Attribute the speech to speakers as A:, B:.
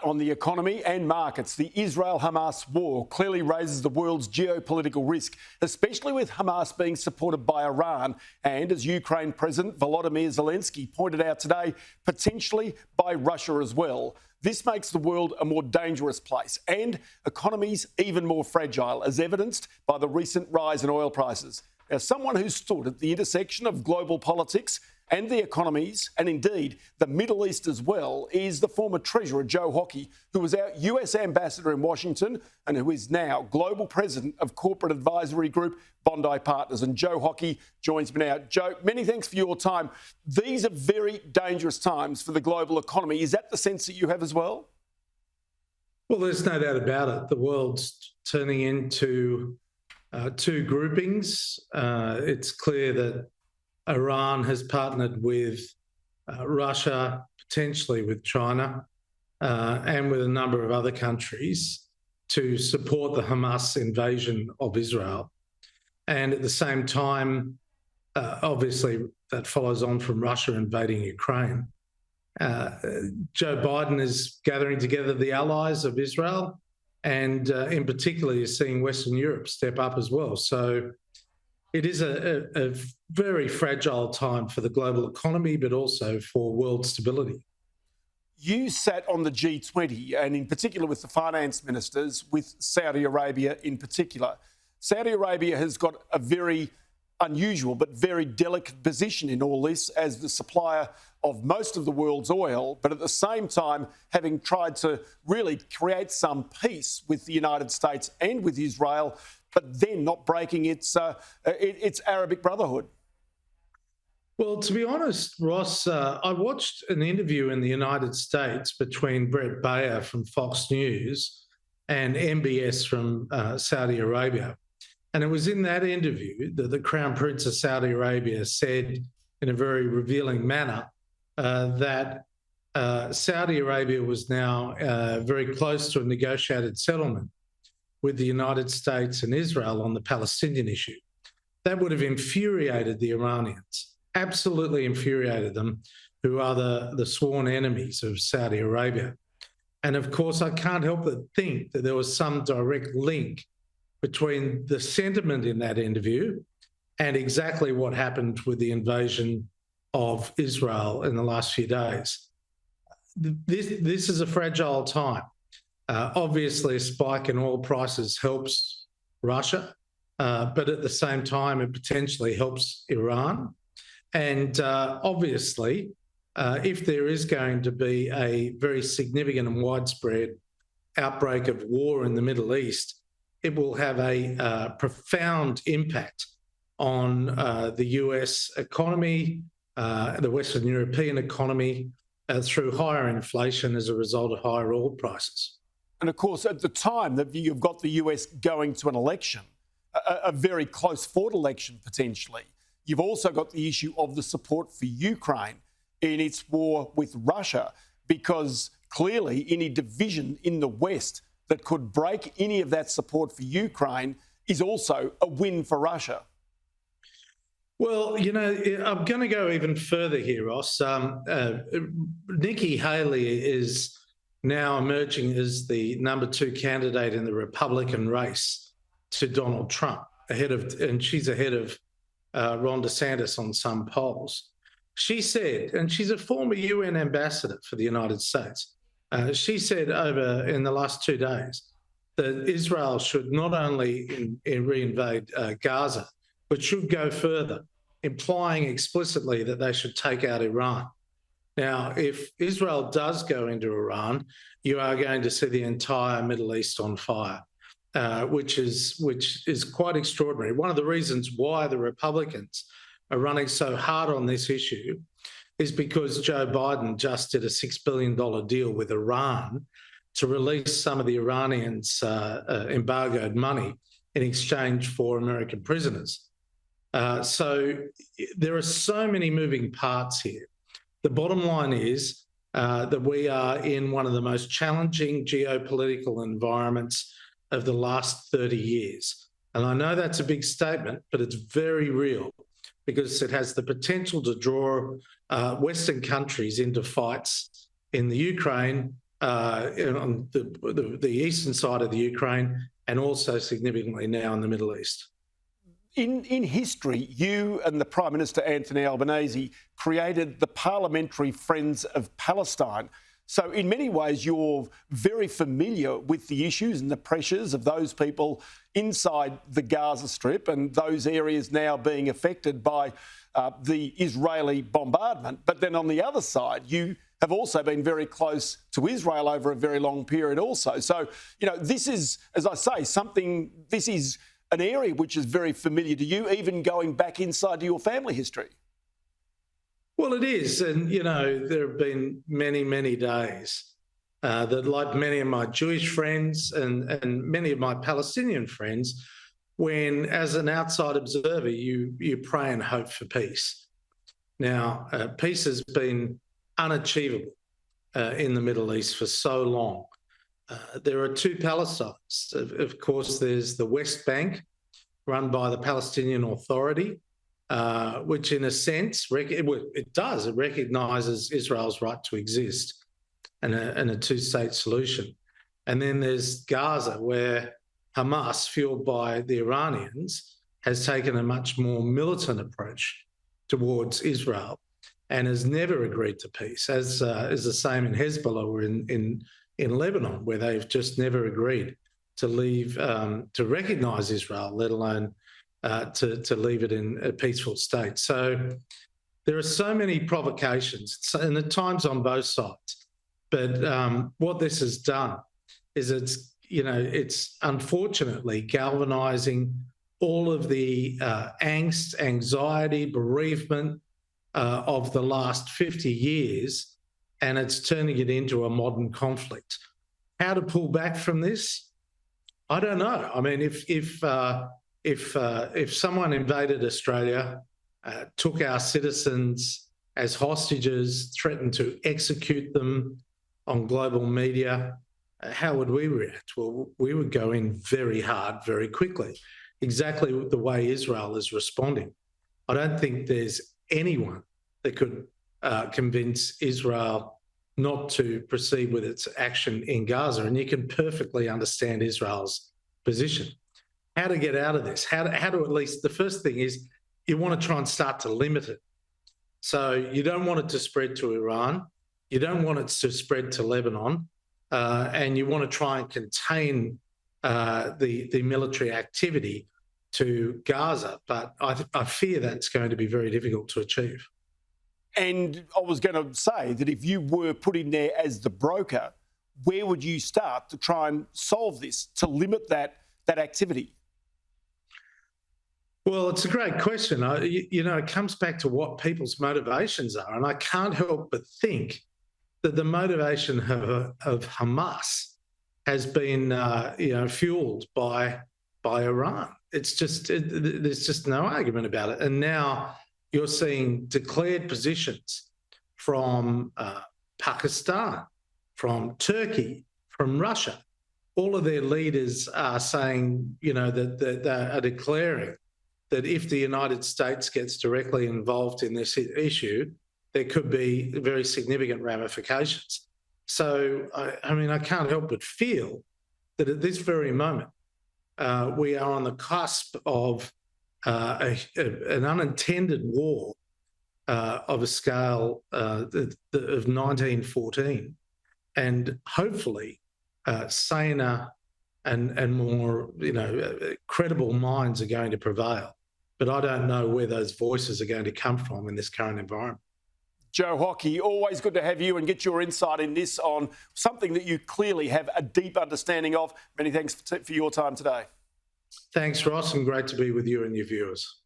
A: on the economy and markets. The Israel-Hamas war clearly raises the world's geopolitical risk, especially with Hamas being supported by Iran and, as Ukraine President Volodymyr Zelensky pointed out today, potentially by Russia as well. This makes the world a more dangerous place and economies even more fragile, as evidenced by the recent rise in oil prices. As someone who stood at the intersection of global politics and the economies, and indeed the Middle East as well, is the former Treasurer Joe Hockey, who was our US Ambassador in Washington and who is now Global President of Corporate Advisory Group Bondi Partners. And Joe Hockey joins me now. Joe, many thanks for your time. These are very dangerous times for the global economy. Is that the sense that you have as well?
B: Well, there's no doubt about it. The world's turning into two groupings. It's clear that Iran has partnered with Russia, potentially with China, and with a number of other countries to support the Hamas invasion of Israel. And at the same time, obviously, that follows on from Russia invading Ukraine. Joe Biden is gathering together the allies of Israel and in particular is seeing Western Europe step up as well. So it is a very fragile time for the global economy, but also for world stability.
A: You sat on the G20, and in particular with the finance ministers, with Saudi Arabia in particular. Saudi Arabia has got a very unusual but very delicate position in all this as the supplier of most of the world's oil, but at the same time having tried to really create some peace with the United States and with Israel, but then not breaking its Arabic Brotherhood.
B: Well, to be honest, Ross, I watched an interview in the United States between Brett Baer from Fox News and MBS from Saudi Arabia. And it was in that interview that the Crown Prince of Saudi Arabia said in a very revealing manner that Saudi Arabia was now very close to a negotiated settlement with the United States and Israel on the Palestinian issue. That would have infuriated the Iranians, absolutely infuriated them, who are the sworn enemies of Saudi Arabia. And of course, I can't help but think that there was some direct link between the sentiment in that interview and exactly what happened with the invasion of Israel in the last few days. This is a fragile time. Obviously, a spike in oil prices helps Russia, but at the same time, it potentially helps Iran. And obviously, if there is going to be a very significant and widespread outbreak of war in the Middle East, it will have a profound impact on the US economy, the Western European economy, through higher inflation as a result of higher oil prices.
A: And of course, at the time that you've got the US going to an election, a very close fought election potentially, you've also got the issue of the support for Ukraine in its war with Russia, because clearly any division in the West that could break any of that support for Ukraine is also a win for Russia.
B: Well, you know, I'm going to go even further here, Ross. Nikki Haley is now emerging as the number 2 candidate in the Republican race to Donald Trump, and she's ahead of Ron DeSantis on some polls. She said, and she's a former UN ambassador for the United States, she said in the last 2 days that Israel should not only reinvade Gaza, but should go further, implying explicitly that they should take out Iran. Now, if Israel does go into Iran, you are going to see the entire Middle East on fire, which is quite extraordinary. One of the reasons why the Republicans are running so hard on this issue is because Joe Biden just did a $6 billion deal with Iran to release some of the Iranians' embargoed money in exchange for American prisoners. So there are so many moving parts here. The bottom line is that we are in one of the most challenging geopolitical environments of the last 30 years. And I know that's a big statement, but it's very real because it has the potential to draw Western countries into fights in the Ukraine, on the eastern side of the Ukraine, and also significantly now in the Middle East.
A: In history, you and the Prime Minister Anthony Albanese created the Parliamentary Friends of Palestine. So in many ways, you're very familiar with the issues and the pressures of those people inside the Gaza Strip and those areas now being affected by the Israeli bombardment. But then on the other side, you have also been very close to Israel over a very long period also. So, this is, as I say, this is an area which is very familiar to you, even going back inside to your family history.
B: Well, it is. And, there have been many, many days that, like many of my Jewish friends and many of my Palestinian friends, when, as an outside observer, you pray and hope for peace. Now, peace has been unachievable in the Middle East for so long. There are two Palestines. Of course, there's the West Bank, run by the Palestinian Authority, which in a sense, it recognises Israel's right to exist and a two-state solution. And then there's Gaza, where Hamas, fueled by the Iranians, has taken a much more militant approach towards Israel and has never agreed to peace, as is the same in Hezbollah or in Lebanon, where they've just never agreed to leave, to recognise Israel, let alone to leave it in a peaceful state. So there are so many provocations, and at times on both sides. But what this has done is it's unfortunately galvanising all of the angst, anxiety, bereavement of the last 50 years, and it's turning it into a modern conflict. How to pull back from this? I don't know. I mean, if someone invaded Australia, took our citizens as hostages, threatened to execute them on global media, how would we react? Well, we would go in very hard, very quickly, exactly the way Israel is responding. I don't think there's anyone that could convince Israel not to proceed with its action in Gaza. And you can perfectly understand Israel's position. How to get out of this? How to at least, the first thing is you want to try and start to limit it. So you don't want it to spread to Iran. You don't want it to spread to Lebanon. And you want to try and contain the military activity to Gaza. But I fear that's going to be very difficult to achieve.
A: And I was going to say that if you were put in there as the broker, where would you start to try and solve this, to limit that activity?
B: Well, it's a great question. It comes back to what people's motivations are. And I can't help but think that the motivation of Hamas has been, fueled by Iran. It's just, there's just no argument about it. And now you're seeing declared positions from Pakistan, from Turkey, from Russia. All of their leaders are saying, that they are declaring that if the United States gets directly involved in this issue, there could be very significant ramifications. So, I can't help but feel that at this very moment, we are on the cusp of an unintended war of a scale of 1914, and hopefully saner and more credible minds are going to prevail. But I don't know where those voices are going to come from in this current environment.
A: Joe Hockey, always good to have you and get your insight in this on something that you clearly have a deep understanding of. Many thanks for your time today.
B: Thanks, Ross, and great to be with you and your viewers.